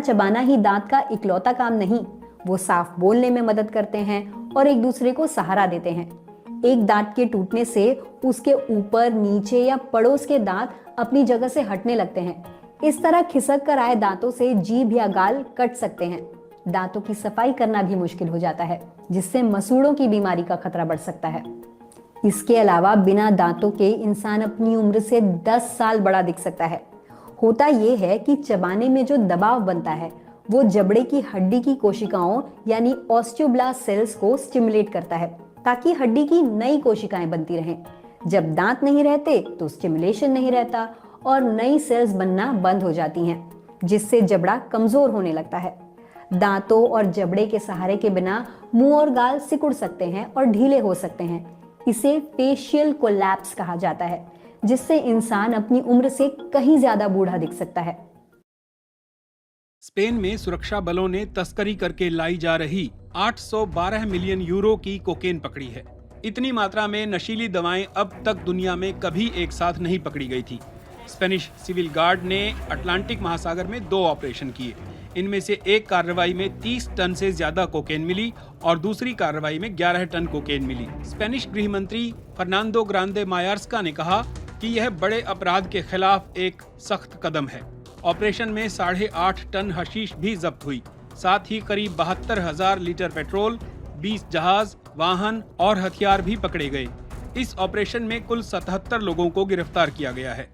चबाना ही दांत का इकलौता काम नहीं, वो साफ बोलने में मदद करते हैं और एक दूसरे को सहारा देते हैं। एक दांत के टूटने से उसके ऊपर, नीचे या पड़ोस के दांत अपनी जगह से हटने लगते हैं। इस तरह खिसक कर आए दांतों से जीभ या गाल कट सकते हैं। दांतों की सफाई करना भी मुश्किल हो जाता है, जिससे मसूड़ों की बीमारी का खतरा बढ़ सकता है। इसके अलावा बिना दांतों के इंसान अपनी उम्र से 10 साल बड़ा दिख सकता है। होता यह है कि चबाने में जो दबाव बनता है वो जबड़े की हड्डी की कोशिकाओं यानी ऑस्टियोब्लास्ट सेल्स को स्टिमुलेट करता है, ताकि हड्डी की नई कोशिकाएं बनती रहें। जब दांत नहीं रहते तो स्टिमुलेशन नहीं रहता और नई सेल्स बनना बंद हो जाती हैं, जिससे जबड़ा कमजोर होने लगता है। दांतों और जबड़े के सहारे के बिना मुंह और गाल सिकुड़ सकते हैं और ढीले हो सकते हैं। इसे फेशियल कोलैप्स कहा जाता है, जिससे इंसान अपनी उम्र से कहीं ज्यादा बूढ़ा दिख सकता है। स्पेन में सुरक्षा बलों ने तस्करी करके लाई जा रही 812 मिलियन यूरो की कोकेन पकड़ी है। इतनी मात्रा में नशीली दवाएं अब तक दुनिया में कभी एक साथ नहीं पकड़ी गई थी। स्पेनिश सिविल गार्ड ने अटलांटिक महासागर में 2 ऑपरेशन किए। इनमें से एक कार्रवाई में 30 टन से ज्यादा कोकेन मिली और दूसरी कार्रवाई में 11 टन कोकेन मिली। स्पेनिश गृह मंत्री फर्नांडो ग्रांदे मायार्स्का ने कहा कि यह बड़े अपराध के खिलाफ एक सख्त कदम है। ऑपरेशन में 8.5 टन हशीश भी जब्त हुई। साथ ही करीब 72,000 लीटर पेट्रोल, 20 जहाज, वाहन और हथियार भी पकड़े गए। इस ऑपरेशन में कुल 77 लोगों को गिरफ्तार किया गया है।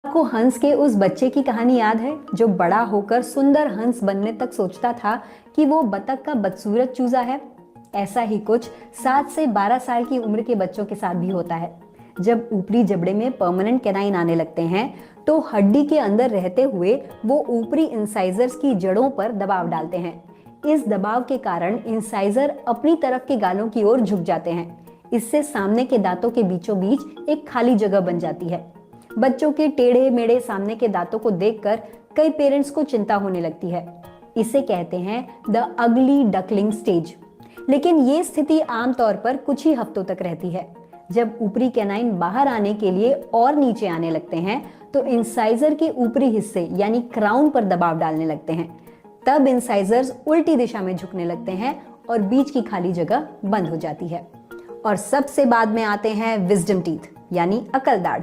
आपको हंस के उस बच्चे की कहानी याद है जो बड़ा होकर सुंदर हंस बनने तक सोचता था कि वो बतख का बदसूरत चूजा है? ऐसा ही कुछ 7 से 12 साल की उम्र के बच्चों के साथ भी होता है। जब ऊपरी जबड़े में परमानेंट कैनाइन आने लगते हैं तो हड्डी के अंदर रहते हुए वो ऊपरी इंसाइजर्स की जड़ों पर दबाव डालते हैं। इस दबाव के कारण इंसाइजर अपनी तरफ के गालों की ओर झुक जाते हैं। इससे सामने के दांतों के बीचों बीच एक खाली जगह बन जाती है। बच्चों के टेढ़े मेढ़े सामने के दांतों को देखकर कई पेरेंट्स को चिंता होने लगती है। इसे कहते हैं द अगली डकलिंग स्टेज। लेकिन ये स्थिति आमतौर पर कुछ ही हफ्तों तक रहती है। जब ऊपरी कैनाइन बाहर आने के लिए और नीचे आने लगते हैं तो इंसाइजर के ऊपरी हिस्से यानी क्राउन पर दबाव डालने लगते हैं। तब इंसाइजर्स उल्टी दिशा में झुकने लगते हैं और बीच की खाली जगह बंद हो जाती है। और सबसे बाद में आते हैं विजडम टीथ यानी अकल दाढ़।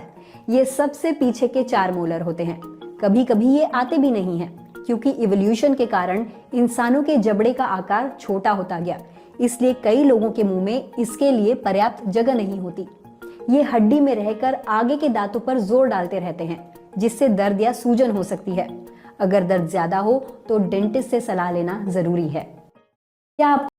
ये सबसे पीछे के 4 मोलर होते हैं। कभी कभी ये आते भी नहीं हैं, क्योंकि इवोल्यूशन के कारण इंसानों के जबड़े का आकार छोटा होता गया, इसलिए कई लोगों के मुंह में इसके लिए पर्याप्त जगह नहीं होती। ये हड्डी में रहकर आगे के दांतों पर जोर डालते रहते हैं, जिससे दर्द या सूजन हो सकती है। अगर दर्द ज्यादा हो तो डेंटिस्ट से सलाह लेना जरूरी है। क्या आप